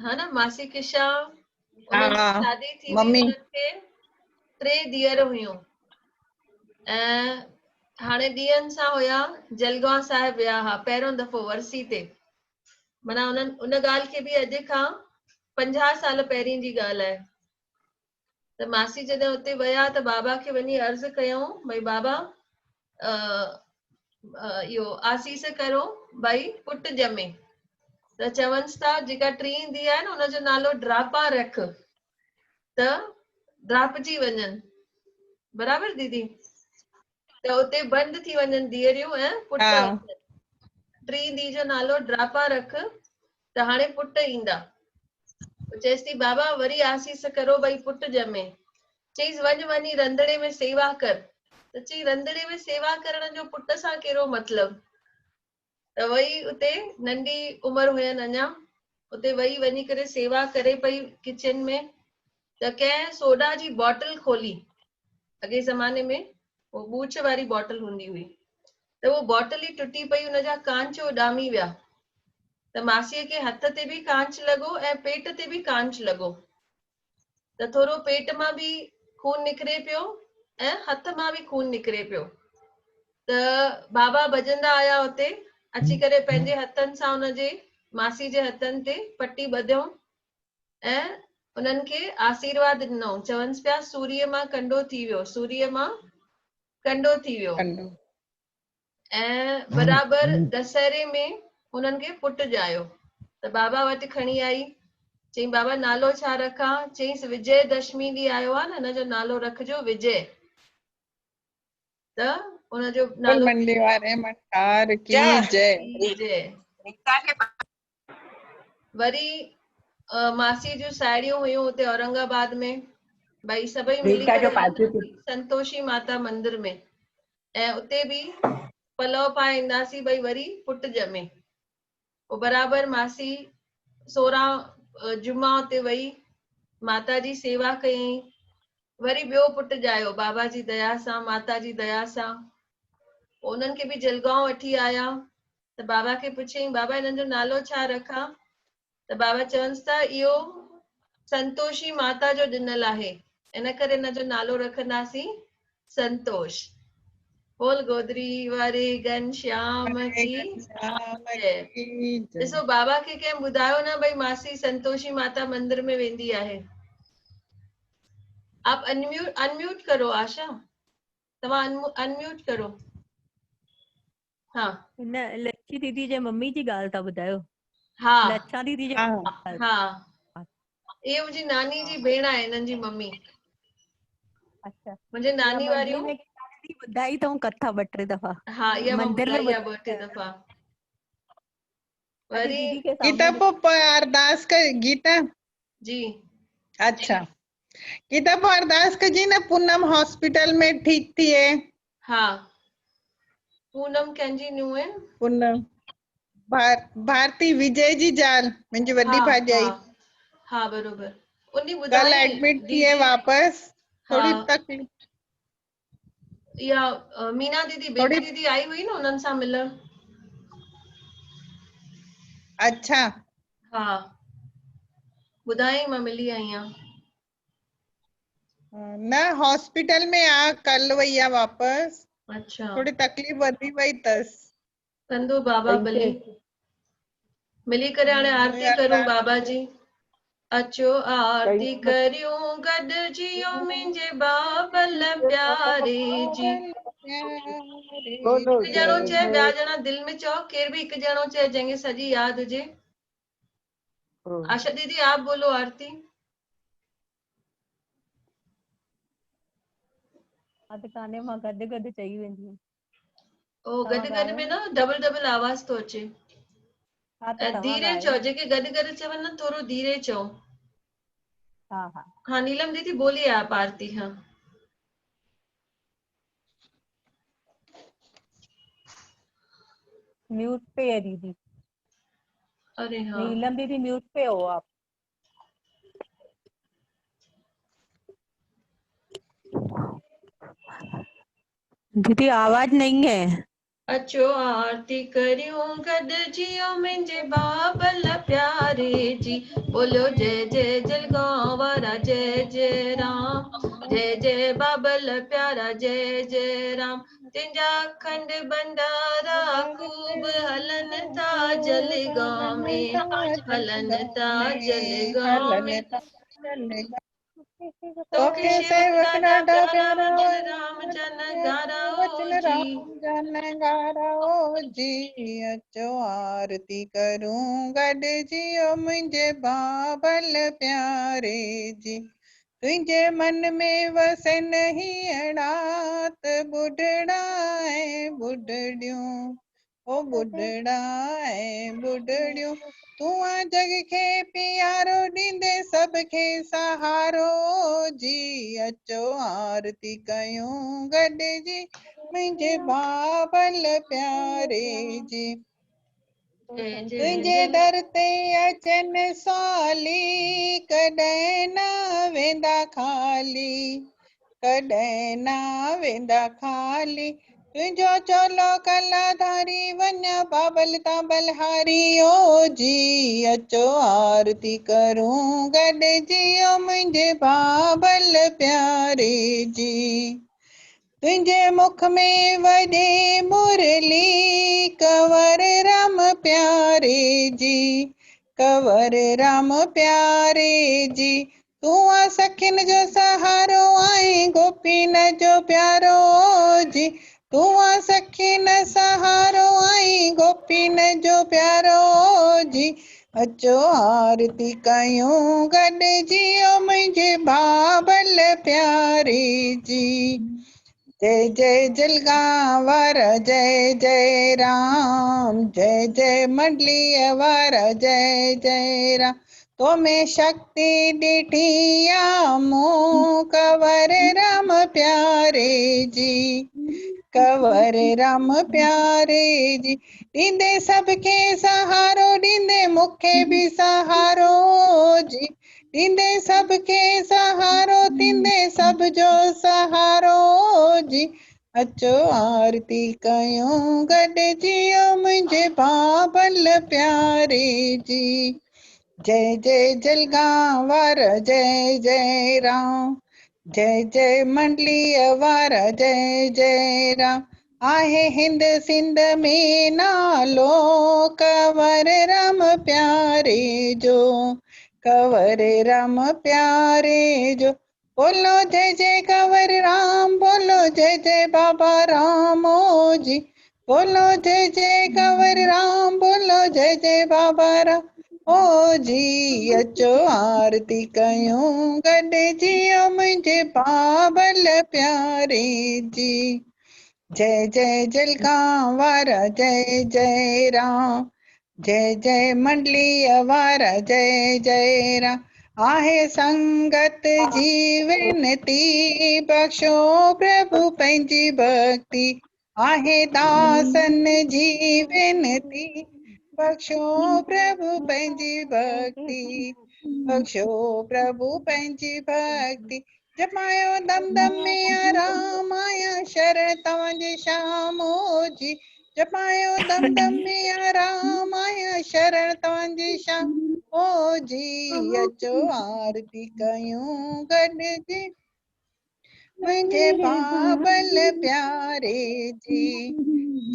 हा न मासी किशा हा उन्हनि जी शादी थी हुई, मम्मी उन्हनि खे 3 धीअर हुयूं ऐं हाणे ॾींहंनि सां हुया जलगांव साहिब विया हुआ पहिरियों दफ़ो वरसी ते। माना उन्हनि उन ॻाल्हि खे बि अॼु खां 50 साल पहिरीं जी ॻाल्हि आहे। त मासी जॾहिं उते विया त बाबा खे वञी अर्ज़ु कयऊं भई बाबा इहो आसीस करो भई पुट ॼमे। त चवनिस था जेका टीं धीअ आहे न हुनजो नालो ड्रापा रख त ड्रापजी वञनि। बराबर दीदी? त उते बंदि थी वञनि धीअरियूं ऐं पुट हा अचनि। टीं धीअ जो नालो ड्रापा रख त हाणे पुट ईंदा। चएसि थी बाबा वरी आसीस करो भई पुट ॼमे। चईस वञ वञी रंधिणे में सेवा कर। त चई रंधिणे में सेवा करण जो पुट सां कहिड़ो मतिलबु? त वई उते नंढी उमिरि हुयनि अञा, उते वई वञी करे सेवा करे पई किचन में। त कंहिं सोडा जी बॉटल खोली, अॻे ज़माने में वो बूछ वारी बॉटल हूंदी हुई, त वो बॉटल ई टुटी पई, उनजा कांच उॾामी विया। त मासीअ खे हथ ते बि कांच लॻो ऐं पेट ते बि कांच लॻो। त थोरो पेट मां बि खून निकिरे पियो ऐं हथ मां बि खून निकिरे पियो। त बाबा भॼंदा आया हुते, अची करे पंहिंजे हथनि सां हुनजे मासी जे हथनि ते पटी ॿधियऊं ऐं उन्हनि खे आशीर्वाद ॾिनऊं। चवनिस पिया सूर्य मां कंडो थी वियो, सूर्य मां कंडो थी वियो। ऐं बराबर दशहरे में उन्हनि खे पुट ॼायो। त बाबा वटि खणी आई, चई बाबा नालो छा रखां? चईस विजय दशमी ॾींहुं आयो आहे न, हिनजो नालो रखजो विजय। त उनजो नालो मंडी वारे मटार की जय। जय। वरी मासी जूं साहेड़ियूं हुयूं हुते औरंगाबाद में, भई सभई मिली करे हलंदासीं संतोषी माता मंदिर में ऐं उते बि पलव पाए ईंदासीं भई वरी पुट ॼमे। पोइ बराबर मासी 16 जुमा उते वई, माता जी सेवा कयईं, वरी ॿियो पुट ॼायो बाबा जी दया सां, माता जी दया सां। उन्हनि खे बि जलगांव वठी आया त बाबा खे पुछियईं बाबा हिननि जो नालो छा रखां? त बाबा चवनिस था इहो संतोषी माता जो ॾिनल आहे, इन करे हिनजो नालो रखंदासीं संतोष। बोल गोदरी वारे घनश्याम की जय। ॾिसो बाबा खे कंहिं ॿुधायो न भई मासी संतोषी माता मंदिर में वेंदी आहे। आप अनम्यूट करो आशा, तव्हां अनम्यूट करो। हाँ न लच्छी दीदी जे मम्मी जी ॻाल्हि था ॿुधायो? हा लच्छा दीदी जे हा, ये मुंहिंजी नानी जी भेण आहे, हिननि जी मम्मी। अच्छा, मुंहिंजे नानी वारियूं ॿुधाई अथऊं कथा 2-3 दफ़ा। हा, इहा मां मंदिर में ॿुधाई आहे 2-3 दफ़ा। वरी दीदी के गीता सामने पोइ अरदास कर गीता जी। अच्छा गीता पोइ अरदास कजी न पूनम हॉस्पिटल में ठीक थिए। हा पूनम कंहिंजी न्यू आहे? पूनम भारती विजय जी ज़ाल, मुंहिंजी वॾी हा हा भाॼाई। हा बरोबर, उन्हीं कल ॿुधाई एडमिट थिए दीदी। वापस, हा थोड़ी तकलीफ़। इहा मीना दीदी, बेबी थोड़ी दीदी आई हुई न उन्हनि सां मिलण। अच्छा हा ॿुधाई मां मिली आई आहियां। न हॉस्पिटल में आ, कल वई आ वापस। अच्छा थोड़ी तकलीफ़ वधी वई तस। कंदो बाबा भली। मिली करे हाणे आरती करूं बाबा जी। अचो आरती करियूं गॾिजियो मुंहिंजे बाबल प्यारे जी। हिकु ॼणो चए, ॿिया ॼणा दिलि में चओ, केर बि हिकु ॼणो चए जंहिंखे सॼी यादि हुजे। आशा दीदी आप बोलो आरती। अध काने मां गॾु गॾु चई वेंदी। ओ गॾु गॾु में न डबल आवाज़ थो अचे। हा त तव्हां धीरे ॻायो चओ, न। जेके गॾु गॾु चवनि न थोरो धीरे चओ। हा हा हाँ नीलम दीदी बोलिए आप आरती। हाँ म्यूट पे है दीदी। अरे हाँ नीलम दीदी म्यूट पे हो आप। दीदी आवाज नहीं है। अचो आरती करियूं गॾिजियो मुंहिंजे बाबल प्यारे प्यारे जी। बोलो जय जय जलगांव वारा जय जय राम, जय जय बाबल प्यारा जय जय राम। तिंजा खंड भंडारा खूब हलन था जलगांव में, हलन था जलगांव में। तोखे तोखे सेवक सेवक ॾाढा ॾाढा प्यारा प्यारा वचन राम जन गारा वचन ओ जी। राम जन गारा ओ जी। अचो आरती करूं गॾिजियो मुंहिंजे बाबल प्यारे जी। तुंहिंजे मन में वसे नहीं अड़ात बुढ़ड़ा ऐं बुढ़ड़ियूं, ओ बुढ़ड़ा ऐं बुढ़ड़ियूं। तूं आ जग खे प्यारो ॾींदे सभ खे सहारो जी। अचो आरती कयूं गॾिजी मुंहिंजे बाबल प्यारे जी। जय जय तुंहिंजे जल दर ते अचनि साली कॾहिं न वेंदा खाली, कॾहिं न वेंदा खाली। तुंहिंजो चोलो कलाधारी वञा बाबल तां बलहारी ओ जी। अचो आरती करूं गॾिजी ओ मुंहिंजे बाबल प्यारे जी। तुंहिंजे मुख में वॼे मुरली कंवर राम प्यारे जी, कंवर राम प्यारे जी। तूं आ सखिन जो सहारो आहीं गोपीन जो प्यारो जी। तूं आ सखिन सहारो आहीं गोपीन जो प्यारो जी। अचो आरती कयूं गॾिजी ओ मुंहिंजे बाबल प्यारे जी। जय जय जलगांव वारा जय जय राम, जय जय मंडलीअ वारा जय जय राम। तो में शक्ति ॾिठी आ मूं कंवर राम प्यारे जी, कंवर राम प्यारे जी। ॾींदे सबके सहारो ॾींदे मूंखे बि सहारो जी। ॾींदे सबके सहारो थींदे सब जो सहारो जी। अचो आरती कयूं गॾिजी ओ मुंहिंजे बाबल प्यारे जी। जय जय जलगांव वारा जय जय राम, जय जय मंडलीअ वारा जय जय राम। आहे हिंद सिंध में नालो कंवर राम प्यारे जो, कंवर राम प्यारे जो। बोलो जय जय कंवर राम, बोलो जय जय बाबा राम ओ जी। बोलो जय जय कंवर राम, बोलो जय जय बाबा राम ओ जी। अचो आरती कयूं गॾिजी ओ मुंहिंजे बाबल प्यारे जी। जय जय जलगांव वारा जय जय राम, जय जय मंडलीअ वारा जय जय राम। आहे संगत जी विनती बख्शो प्रभु पंहिंजी भक्ति, आहे दासन जी विनती बख्शो प्रभु पंहिंजी भक्ति, बख्शो प्रभु पंहिंजी भक्ति। जमायो दम दम में आराम आया शरण तव्हांजे शाम ओ जी। जमायो दम दम में आराम आया शरण तव्हांजे शाम ओ जी। अचो आरती कयूं गॾिजी मुंहिंजे बाबल प्यारे जी।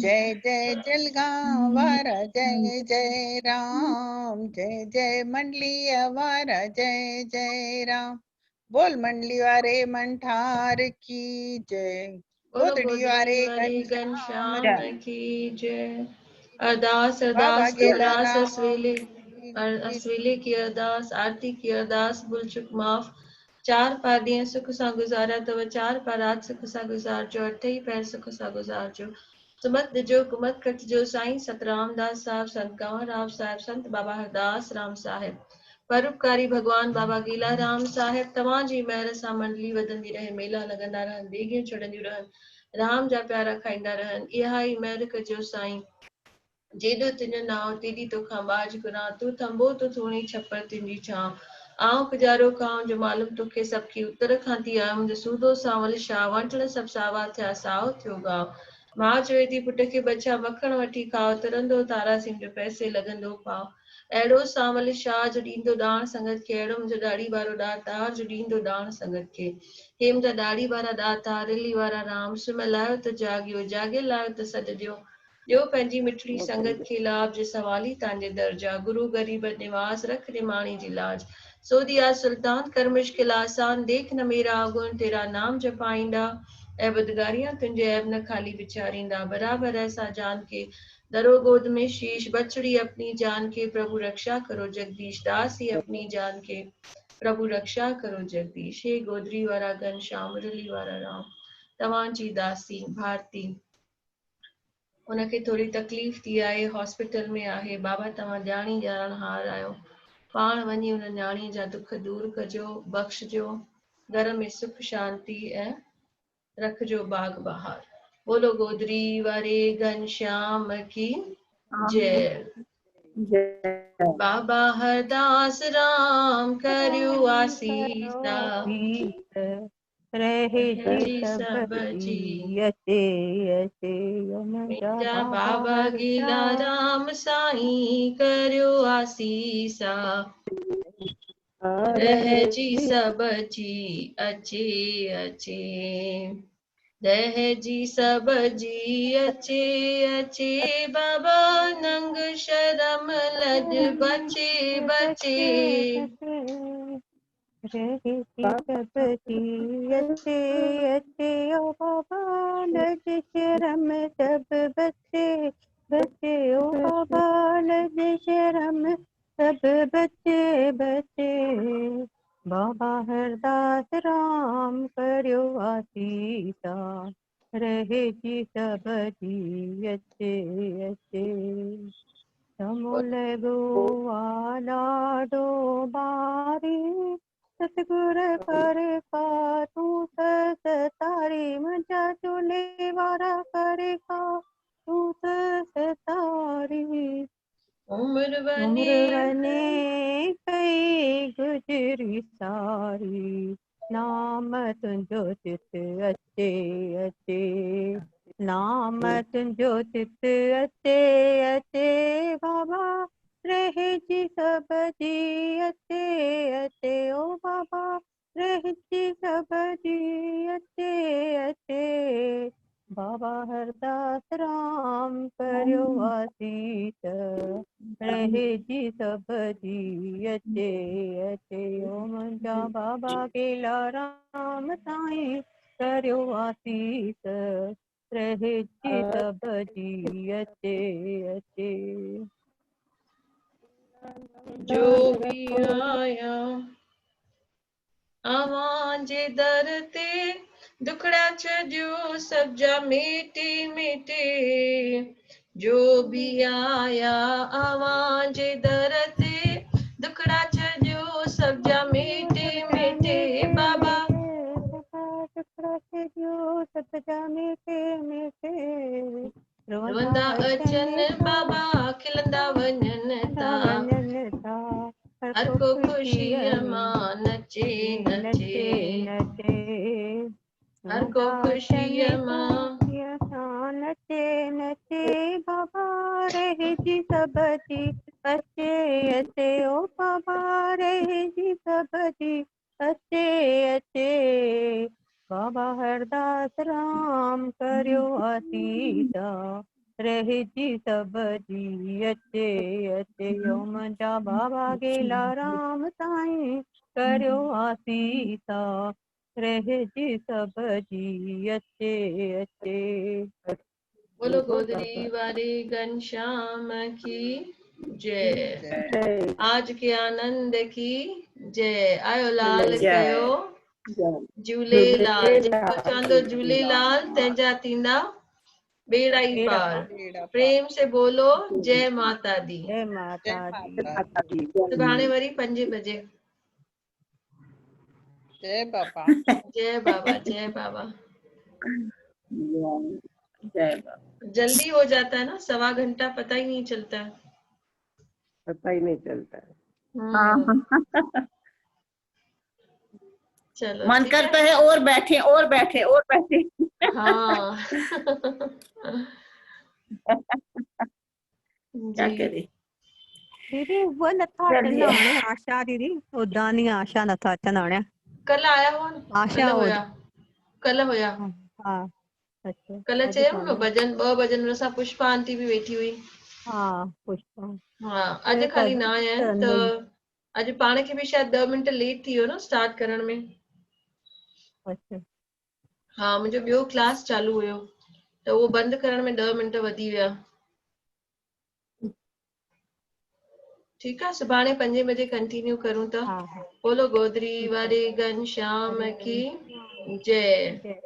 जय जय जलगांव वारा जय जय राम, जय जय मंडलीअ वारा जय जय राम। बोल मंडली वारे मंठार की जय, बोलो गोदड़ी गोदड़ी वारे वाले घनश्याम घनश्याम की, की जय। अरदास बाबा अरदास गेला अरदास राम असवेले, की। असवेले की अरदास, आरती की अरदास, भुल चुक माफ। चार पार ॾींहं सुख सां गुज़ारिया अथव, चार पार राति सुख सां गुज़ारिजो, अठ ई पहर सुख सां गुज़ारिजो। सुमत ॾिजो कुमत कटिजो, साईं सतराम दास साहिब, संत कंवरराम साहिब, संत बाबा हरदास राम साहिब, परोपकारी भगवान बाबा गीला राम साहिब। तव्हांजी महिर सां मंडली वधंदी रहे, मेला लॻंदा रहनि, देगियूं चढ़ंदियूं रहनि, राम जा प्यारा खाईंदा रहनि। इहा ई महिर कजो साईं। जेॾो तुंहिंजो नाव तेॾी तोखां बाज घुरां, तूं थंबो तो थोणी छपर तुंहिंजी छांव। आऊं पुजारो खां जो मालूम तोखे सभु उत्तर खां थी आयमि, जो सूदो सांवल शाह वंटण सभु सावा थिया, साओ थियो गांव। मां चवे थी पुट खे बचा मखण वठी खाओ, तरंदो तारा सिंह जो पैसे लॻंदो पाओ। अहिड़ो सांवल शाह जो ॾींदो ॾाण संगत खे, अहिड़ो मुंहिंजो ॾाढ़ी वारो ॾातार जो ॾींदो ॾाण संगत खे। हे मुंहिंजा ॾाढ़ी वारा ॾातार रिली वारा राम, सुम्हियल आहियो त जाॻियो, जाॻियल आहियो त सॾ ॾियो। ॾियो पंहिंजी मिठड़ी संगत खे लाभ, जे सवाली तव्हांजे दर्जा। गुरु ग़रीब निवास रख निमाणी जी लाज। सोदिया सुल्तान कर मुश्किल आसान, देख न मेरा अवगुण तेरा नाम जपाईंदा। ऐं बुदगारियां तुंहिंजे ऐब न खाली विचारींदा। बराबर ऐसा जान के दरो गोद में शीश, बछड़ी अपनी जान के प्रभु रक्षा करो जगदीश। दास ही अपनी जान के प्रभु रक्षा करो जगदीश। हे गोदरी वारा घनश्याम मुरली वारा राम, तव्हांजी दासी भारती। उनखे थोड़ी तकलीफ़ थी आहे, हॉस्पिटल में आहे। बाबा तव्हां ॼाणी ॼाणहार आहियो, पाण वञी उन न्याणीअ जा दुख दूर कजो, बख़्शजो, घर में सुख शांति ऐं रखजो बाग बहार। बोलो गोदरी वारे घनश्याम की जय। बाबा हरदास राम करियो आसीसा, रहे जी सब सब जी। जी अचे अचे मुंहिंजा मुंहिंजा बाबा बाबा गीला हरदास राम साईं करियो आसीसा, रहजी सब जी अचे अचे। रहजी सब जी अचे अचे, बाबा नंग शर्म लज बचे बचे। रहे सब जी अचे अचे ओ बाबा लज शर्म सब बचे बचे ओ बाबा लज शर्म सब बचे बचे। बाबा हरदास राम करियो आसीसा, रहे जी सब जी अचे अचे। समूल गोवा लाडो बारी, सतगुर करे का तू सतारी। मुंहिंजा चोले वारा करे का तू सतारी। उम्र उम्र वने वने कई गुजरी सारी, नाम तुंहिंजो चित अचे अचे। नाम तुंहिंजो चित अचे अचे, बाबा रहजी सब जी अचे अचे ओ बाबा रहजी सब जी अचे अचे। बाबा हरदास राम करियो आसीस, रहजी सब जी अचे अचे ओ मुंहिंजा बाबा गेला राम साईं करियो आसीस, रहजी सब जी अचे अचे। जो भी आया अवां जे दर ते, दुखड़ा छजो सब जा मेटे मेटे। जो भी आया अवां जे दर ते, दुखड़ा छजो सब जा मेटे मेटे। बाबा रोंदा अचन बाबा, खिलंदा वञनि था। हर को खुशीअ मां नचे नचे, हर को खुशीअ मां नचे नचे। बाबा रहजी सब जी अचे अचे ओ बाबा रहजी सब जी अचे अचे। बाबा हरदास राम करियो आसीसा, रहजी सब जी अचे अचे ओ मुंहिंजा बाबा गेला राम साईं करियो आसीसा, रहजी सब जी अचे अचे। बोलो गोदरी वारे घनश्याम की जय। आज के आनंद की जय। आयो लाल कयो झूलेलाल, जेको चवंदो झूलेलाल तंहिंजा थींदा बेड़ा ई पार। प्रेम से बोलो जय माता दी। जय माता दी। सुभाणे वरी 5 बजे। जय बाबा। जय बाबा जय बाबा। जय बाबा। जल्दी हो जाता है ना, 1.25 घंटा पता ही नहीं चलता है। पता ही नहीं चलता है। हम्म। चलो मन ठीक करता है और बैठे और बैठे और बैठे। हाँ। क्या जी करें। दीदी वो नथा अचनि हाणे आशा दीदी उदां दी आशा नथा अचनि हाणे कल आया हो न? आशा कल हुया कल हुया हा अच्छा कल अॼु चयमि न कान्हे भजन 2 भजन हुन सां पुष्पा आंटी बि वेठी हुई। हा पुष्पा हाँ हे अॼु खाली न आया आहिनि त चंदई अॼु पाण खे बि शायदि 10 मिंट लेट थी वियो न स्टार्ट करण में। अच्छा हाँ मुंहिंजो ॿियो क्लास चालू हुयो त उहो बंदि करण में 10 मिंट वधी विया। ठीकु आहे सुभाणे 5 बजे कंटिन्यू करूं था। हा हा बोलो गोदरी ठीकु वारे घनश्याम आहे की जय। जय